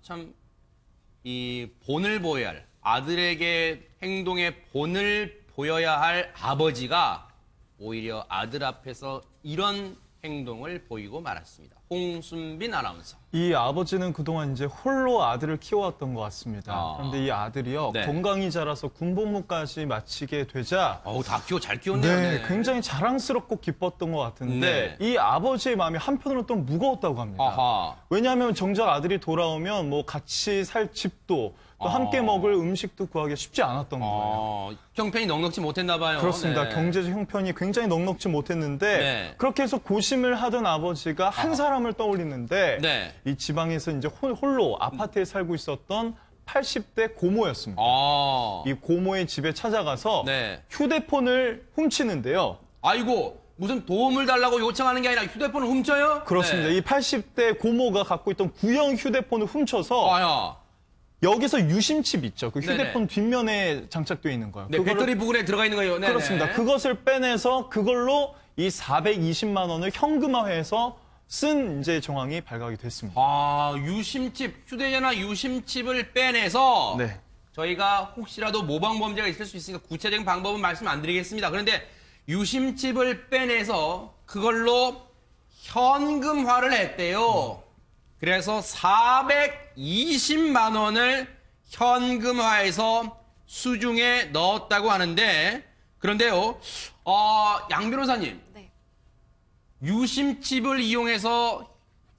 참, 이 본을 보여야 할, 아들에게 행동의 본을 보여야 할 아버지가 오히려 아들 앞에서 이런 행동을 보이고 말았습니다. 홍순빈 아나운서. 이 아버지는 그동안 이제 홀로 아들을 키워왔던 것 같습니다. 그런데 이 아들이요, 네. 건강히 자라서 군복무까지 마치게 되자 다 키워, 잘 키웠네요. 네, 굉장히 자랑스럽고 기뻤던 것 같은데 이 아버지의 마음이 한편으로는 또 무거웠다고 합니다. 아하. 왜냐하면 정작 아들이 돌아오면 뭐 같이 살 집도 또 함께 먹을 음식도 구하기 쉽지 않았던 거예요. 형편이 넉넉지 못했나 봐요. 그렇습니다. 네. 경제적 형편이 굉장히 넉넉지 못했는데 네. 그렇게 해서 고심을 하던 아버지가 한 사람을 떠올리는데 네. 이 지방에서 이제 홀로 아파트에 살고 있었던 80대 고모였습니다. 이 고모의 집에 찾아가서 네. 휴대폰을 훔치는데요. 아이고, 무슨 도움을 달라고 요청하는 게 아니라 휴대폰을 훔쳐요? 그렇습니다. 네. 이 80대 고모가 갖고 있던 구형 휴대폰을 훔쳐서 여기서 유심칩 있죠. 그 휴대폰 뒷면에 장착되어 있는 거예요. 네, 배터리 부분에 들어가 있는 거예요. 네네. 그렇습니다. 그것을 빼내서 그걸로 이 420만 원을 현금화해서 쓴 이제 정황이 발각이 됐습니다. 유심칩, 휴대전화 유심칩을 빼내서 네. 저희가 혹시라도 모방 범죄가 있을 수 있으니까 구체적인 방법은 말씀 안 드리겠습니다. 그런데 유심칩을 빼내서 그걸로 현금화를 했대요. 그래서 420만 원을 현금화해서 수중에 넣었다고 하는데, 그런데요, 양 변호사님, 네. 유심칩을 이용해서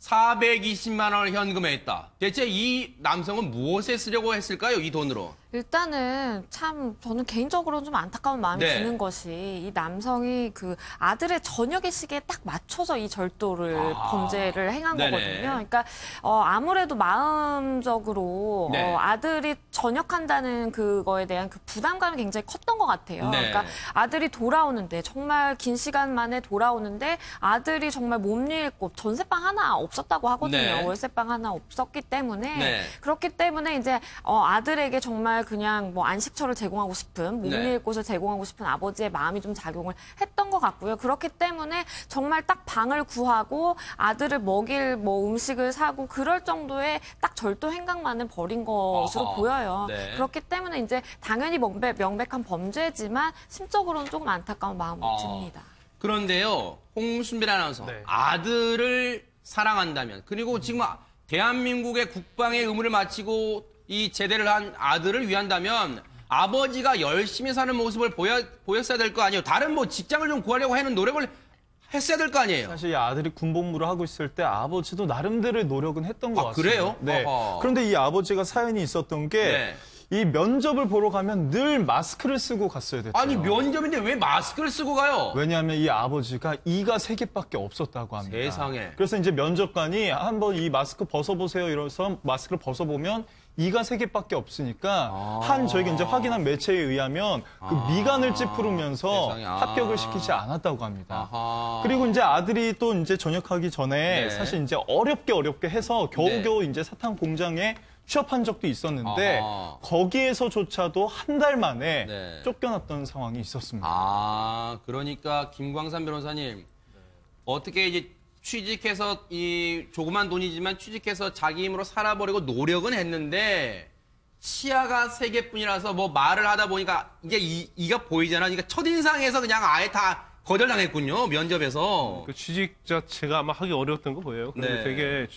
420만 원을 현금화했다. 대체 이 남성은 무엇에 쓰려고 했을까요, 이 돈으로? 일단은 참 저는 개인적으로는 좀 안타까운 마음이 네. 드는 것이 이 남성이 그 아들의 저녁의 시기에 딱 맞춰서 이 절도를 범죄를 행한 네네. 거거든요. 그러니까 아무래도 마음적으로 네. 아들이 전역한다는 그거에 대한 그 부담감이 굉장히 컸던 것 같아요. 네. 그러니까 아들이 돌아오는데 정말 긴 시간 만에 돌아오는데 아들이 정말 못 읽고 전세방 하나 없었다고 하거든요. 네. 월세방 하나 없었기 때문에 네. 그렇기 때문에 이제 아들에게 정말 그냥 뭐 안식처를 제공하고 싶은 못 네. 읽을 곳을 제공하고 싶은 아버지의 마음이 좀 작용을 했던 것 같고요. 그렇기 때문에 정말 딱 방을 구하고 아들을 먹일 뭐 음식을 사고 그럴 정도의 딱 절도 행각만을 벌인 것으로 보여요. 네. 그렇기 때문에 이제 당연히 명백한 범죄지만 심적으로는 조금 안타까운 마음이 듭니다. 그런데요, 홍순빈 아나운서, 네. 아들을 사랑한다면, 그리고 지금 대한민국의 국방의 의무를 마치고 이 제대를 한 아들을 위한다면 아버지가 열심히 사는 모습을 보였어야 될 거 아니에요. 다른 뭐 직장을 좀 구하려고 하는 노력을 했어야 될 거 아니에요. 사실 이 아들이 군복무를 하고 있을 때 아버지도 나름대로의 노력은 했던 것 같습니다. 그래요? 네. 어허. 그런데 이 아버지가 사연이 있었던 게 이 면접을 보러 가면 늘 마스크를 쓰고 갔어야 됐대요. 아니, 면접인데 왜 마스크를 쓰고 가요? 왜냐하면 이 아버지가 이가 3개밖에 없었다고 합니다. 세상에. 그래서 이제 면접관이 한번 이 마스크 벗어보세요 이러면서 마스크를 벗어보면 이가 3개밖에 없으니까 저희가 이제 확인한 매체에 의하면 그 미간을 찌푸르면서 세상에. 합격을 시키지 않았다고 합니다. 아하. 그리고 이제 아들이 또 이제 전역하기 전에 네. 사실 이제 어렵게 해서 겨우겨우 이제 사탕 공장에 취업한 적도 있었는데 아하. 거기에서조차도 한 달 만에 네. 쫓겨났던 상황이 있었습니다. 그러니까 김광산 변호사님, 어떻게 이제 취직해서 이 조그만 돈이지만 취직해서 자기 힘으로 살아보려고 노력은 했는데 치아가 3개뿐이라서 뭐 말을 하다 보니까 이게 이가 보이잖아. 그러니까 첫인상에서 그냥 아예 다 거절당했군요, 면접에서. 그 취직 자체가 아마 하기 어려웠던 거 보여요. 그리고 네. 되게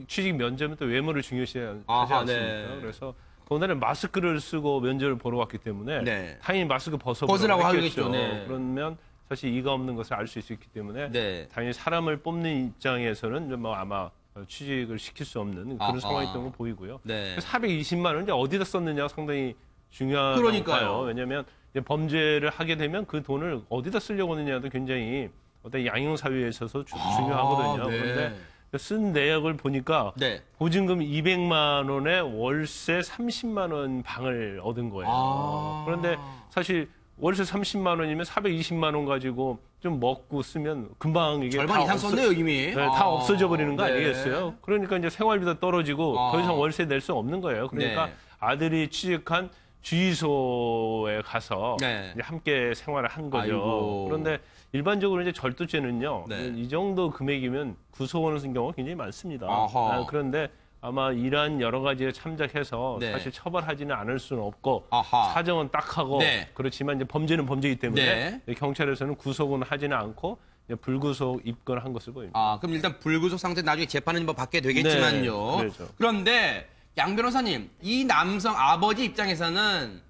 취직 면접은 또 외모를 중요시하지 아하, 않습니까? 네. 그래서 그날은 마스크를 쓰고 면접을 보러 왔기 때문에 네. 당연히 마스크 벗으라고 했겠죠. 하겠죠. 네. 그러면 사실 이가 없는 것을 알 수 있기 때문에 네. 당연히 사람을 뽑는 입장에서는 좀 뭐 아마 취직을 시킬 수 없는 그런 아하. 상황이었던 거 보이고요. 네. 420만 원 이제 어디다 썼느냐가 상당히 중요하다고 그러니까요. 봐요. 왜냐하면 이제 범죄를 하게 되면 그 돈을 어디다 쓰려고 하느냐도 굉장히 어떤 양형 사유에 있어서 중요하거든요. 네. 그런데 쓴 내역을 보니까 네. 보증금 200만 원에 월세 30만 원 방을 얻은 거예요. 그런데 사실 월세 30만 원이면 420만 원 가지고 좀 먹고 쓰면 금방 이게 절반 이상 썼네요, 이미. 네, 다 없어져 버리는 거 네. 아니겠어요? 그러니까 이제 생활비도 떨어지고 더 이상 월세 낼 수 없는 거예요. 그러니까 네. 아들이 취직한 주유소에 가서 네. 이제 함께 생활을 한 거죠. 아이고. 그런데 일반적으로 이제 절도죄는요, 네. 이 정도 금액이면 구속하는 경우가 굉장히 많습니다. 아하. 그런데 아마 이러한 여러 가지에 참작해서 네. 사실 처벌하지는 않을 수는 없고 아하. 사정은 딱 하고 네. 그렇지만 이제 범죄는 범죄이기 때문에 네. 경찰에서는 구속은 하지는 않고 이제 불구속 입건한 것을 보입니다. 아, 그럼 일단 불구속 상태 나중에 재판은 뭐 받게 되겠지만요. 네, 그렇죠. 그런데 양 변호사님, 이 남성 아버지 입장에서는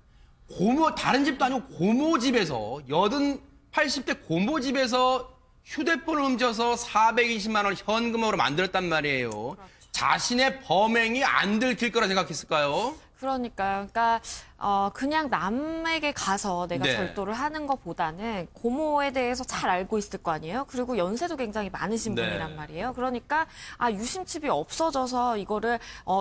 다른 집도 아니고 고모 집에서 80대 고모 집에서 휴대폰을 훔쳐서 420만 원 현금으로 만들었단 말이에요. 자신의 범행이 안 들킬 거라 생각했을까요? 그러니까요. 그러니까 그냥 남에게 가서 내가 네. 절도를 하는 것보다는 고모에 대해서 잘 알고 있을 거 아니에요. 그리고 연세도 굉장히 많으신 네. 분이란 말이에요. 그러니까 유심칩이 없어져서 이거를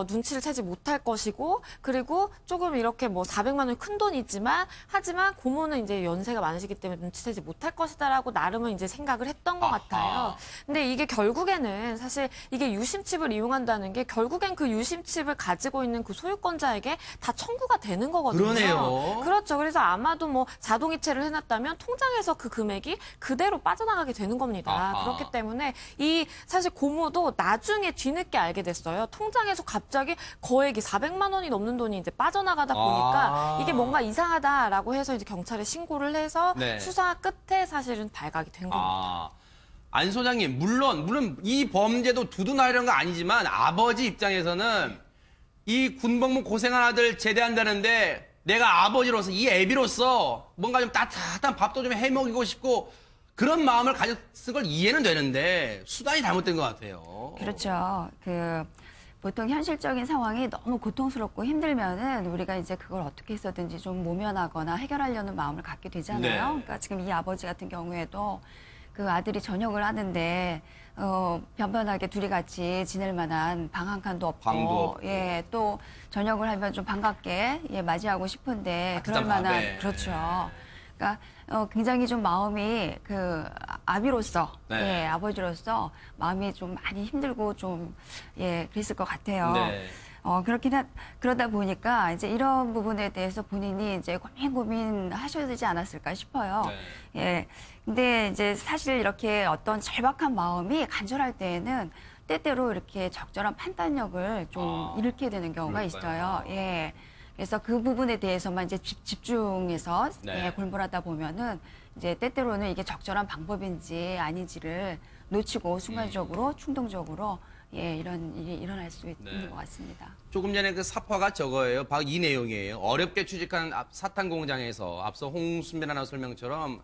눈치를 채지 못할 것이고, 그리고 조금 이렇게 뭐 400만 원이 큰 돈이지만 하지만 고모는 이제 연세가 많으시기 때문에 눈치채지 못할 것이다라고 나름은 이제 생각을 했던 것 같아요. 근데 이게 결국에는 사실 이게 유심칩을 이용한다는 게 결국엔 그 유심칩을 가지고 있는 그 소유권자에게 다 청구가 되는 거거든요. 그러네요. 그렇죠. 그래서 아마도 뭐 자동이체를 해놨다면 통장에서 그 금액이 그대로 빠져나가게 되는 겁니다. 아하. 그렇기 때문에 이 사실 고모도 나중에 뒤늦게 알게 됐어요. 통장에서 갑자기 거액이 400만 원이 넘는 돈이 이제 빠져나가다 보니까 이게 뭔가 이상하다라고 해서 이제 경찰에 신고를 해서 네. 수사 끝에 사실은 발각이 된 겁니다. 안 소장님, 물론 이 범죄도 두둔하려는 거 아니지만 아버지 입장에서는 이 군복무 고생한 아들 제대한다는데 내가 아버지로서 이 애비로서 뭔가 좀 따뜻한 밥도 좀 해먹이고 싶고 그런 마음을 가졌을 걸 이해는 되는데 수단이 잘못된 것 같아요. 그렇죠. 보통 현실적인 상황이 너무 고통스럽고 힘들면은 우리가 이제 그걸 어떻게 해서든지 좀 모면하거나 해결하려는 마음을 갖게 되잖아요. 네. 그러니까 지금 이 아버지 같은 경우에도 그 아들이 전역을 하는데 변변하게 둘이 같이 지낼 만한 방 한 칸도 없고, 방도 없고. 예, 또 전역을 하면 좀 반갑게 맞이하고 싶은데 그럴 따뜻한 만한 밥에. 그렇죠. 그러니까 굉장히 좀 마음이 아비로서 네. 아버지로서 마음이 좀 많이 힘들고 좀 그랬을 것 같아요. 네. 그러다 보니까 이제 이런 부분에 대해서 본인이 이제 고민하셔야 되지 않았을까 싶어요. 네. 예. 근데 이제 사실 이렇게 어떤 절박한 마음이 간절할 때에는 때때로 이렇게 적절한 판단력을 좀 잃게 되는 경우가 그럴까요? 있어요. 예. 그래서 그 부분에 대해서만 이제 집중해서 네. 골몰하다 보면은 이제 때때로는 이게 적절한 방법인지 아닌지를 놓치고 순간적으로 충동적으로 이런 일이 일어날 수 있는 것 같습니다. 조금 전에 그 사파가 저거예요. 바로 이 내용이에요. 어렵게 취직한 사탕 공장에서 앞서 홍순민 아나운서 설명처럼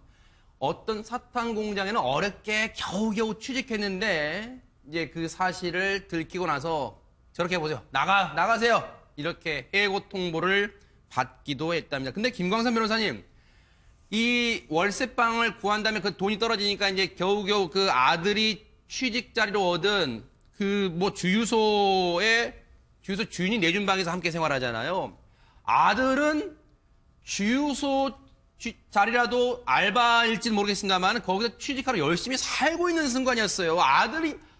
어떤 사탕 공장에는 어렵게 겨우겨우 취직했는데 이제 그 사실을 들키고 나서 저렇게 해보세요. 나가세요. 이렇게 해고 통보를 받기도 했답니다. 근데 김광선 변호사님, 이 월세방을 구한 다음에 그 돈이 떨어지니까 이제 겨우겨우 그 아들이 취직 자리로 얻은 그 뭐 주유소 주인이 내준 방에서 함께 생활하잖아요. 아들은 주유소 자리라도 알바일지는 모르겠습니다만 거기서 취직하러 열심히 살고 있는 순간이었어요.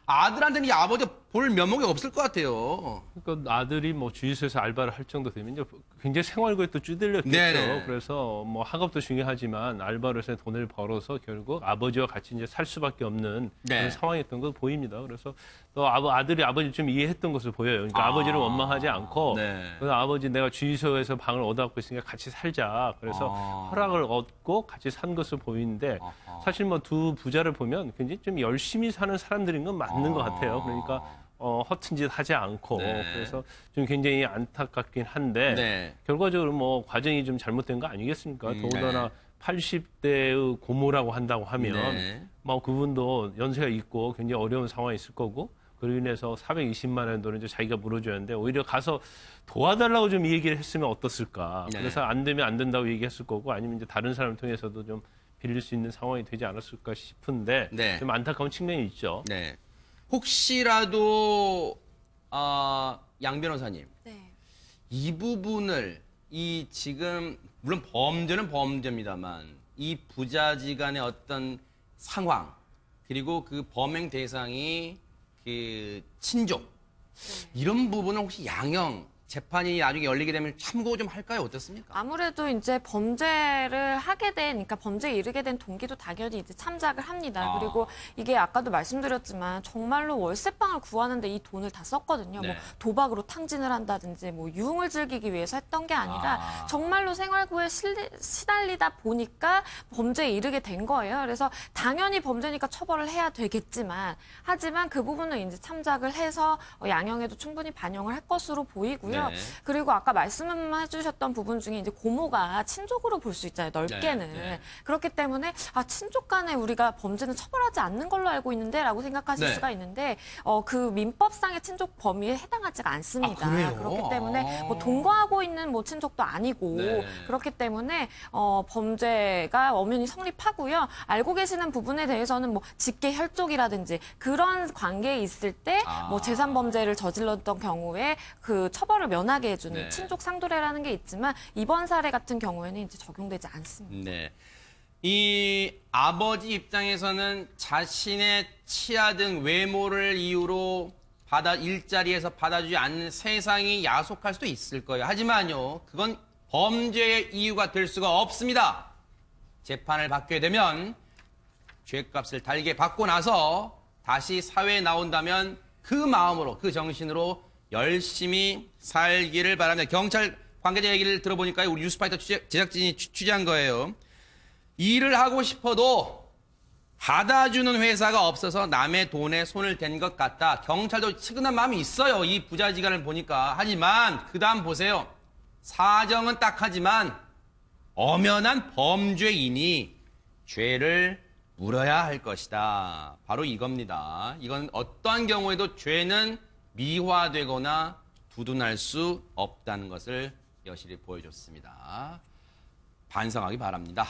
아들한테는 이 아버지가 볼 면목이 없을 것 같아요. 그러니까 아들이 뭐 주유소에서 알바를 할 정도 되면 이제 굉장히 생활고에 또 찌들렸겠죠. 네네. 그래서 뭐 학업도 중요하지만 알바를 해서 돈을 벌어서 결국 아버지와 같이 이제 살 수밖에 없는 네. 그런 상황이었던 거 보입니다. 그래서 또 아들이 아버지 좀 이해했던 것을 보여요. 그러니까 아버지를 원망하지 않고 네. 그래서 아버지 내가 주유소에서 방을 얻어갖고 있으니까 같이 살자. 그래서 허락을 얻고 같이 산 것을 보이는데 사실 뭐 두 부자를 보면 굉장히 좀 열심히 사는 사람들인 건 맞는 것 같아요. 그러니까 허튼 짓 하지 않고 네. 그래서 좀 굉장히 안타깝긴 한데 네. 결과적으로 뭐 과정이 좀 잘못된 거 아니겠습니까? 더군다나 네. 80대의 고모라고 한다고 하면 네. 뭐 그분도 연세가 있고 굉장히 어려운 상황이 있을 거고 그로 인해서 420만 원 돈을 이제 자기가 물어줘야 하는데 오히려 가서 도와달라고 좀 이 얘기를 했으면 어떻을까? 네. 그래서 안 되면 안 된다고 얘기했을 거고 아니면 이제 다른 사람을 통해서도 좀 빌릴 수 있는 상황이 되지 않았을까 싶은데 네. 좀 안타까운 측면이 있죠. 네. 혹시라도 양 변호사님 네. 이 부분을 지금 물론 범죄는 범죄입니다만 이 부자지간의 어떤 상황 그리고 그 범행 대상이 그 친족 이런 부분은 혹시 양형 재판이 나중에 열리게 되면 참고 좀 할까요? 어떻습니까? 아무래도 이제 범죄를 하게 된, 그러니까 범죄에 이르게 된 동기도 당연히 이제 참작을 합니다. 아. 그리고 이게 아까도 말씀드렸지만 정말로 월세방을 구하는데 이 돈을 다 썼거든요. 네. 뭐 도박으로 탕진을 한다든지 뭐 유흥을 즐기기 위해서 했던 게 아니라 아. 정말로 생활고에 시달리다 보니까 범죄에 이르게 된 거예요. 그래서 당연히 범죄니까 처벌을 해야 되겠지만 하지만 그 부분을 이제 참작을 해서 양형에도 충분히 반영을 할 것으로 보이고요. 네. 그리고 아까 말씀해주셨던 부분 중에 이제 고모가 친족으로 볼 수 있잖아요. 넓게는. 네. 그렇기 때문에 친족 간에 우리가 범죄는 처벌하지 않는 걸로 알고 있는데라고 생각하실 네. 수가 있는데 그 민법상의 친족 범위에 해당하지가 않습니다. 아, 그래요? 그렇기 때문에 뭐 동거하고 있는 뭐 친족도 아니고 네. 그렇기 때문에 범죄가 엄연히 성립하고요. 알고 계시는 부분에 대해서는 뭐 직계 혈족이라든지 그런 관계에 있을 때 뭐 재산 범죄를 저질렀던 경우에 그 처벌을 면하게 해주는 네. 친족 상도례라는 게 있지만 이번 사례 같은 경우에는 이제 적용되지 않습니다. 네. 이 아버지 입장에서는 자신의 치아 등 외모를 이유로 일자리에서 받아주지 않는 세상이 야속할 수도 있을 거예요. 하지만요, 그건 범죄의 이유가 될 수가 없습니다. 재판을 받게 되면 죄값을 달게 받고 나서 다시 사회에 나온다면 그 마음으로, 그 정신으로 열심히 살기를 바랍니다. 경찰 관계자 얘기를 들어보니까 우리 뉴스파이터 제작진이 취재한 거예요. 일을 하고 싶어도 받아주는 회사가 없어서 남의 돈에 손을 댄 것 같다. 경찰도 측은한 마음이 있어요. 이 부자지간을 보니까. 하지만 그 다음 보세요. 사정은 딱하지만 엄연한 범죄이니 죄를 물어야 할 것이다. 바로 이겁니다. 이건 어떠한 경우에도 죄는 미화되거나 두둔할 수 없다는 것을 여실히 보여줬습니다. 반성하기 바랍니다.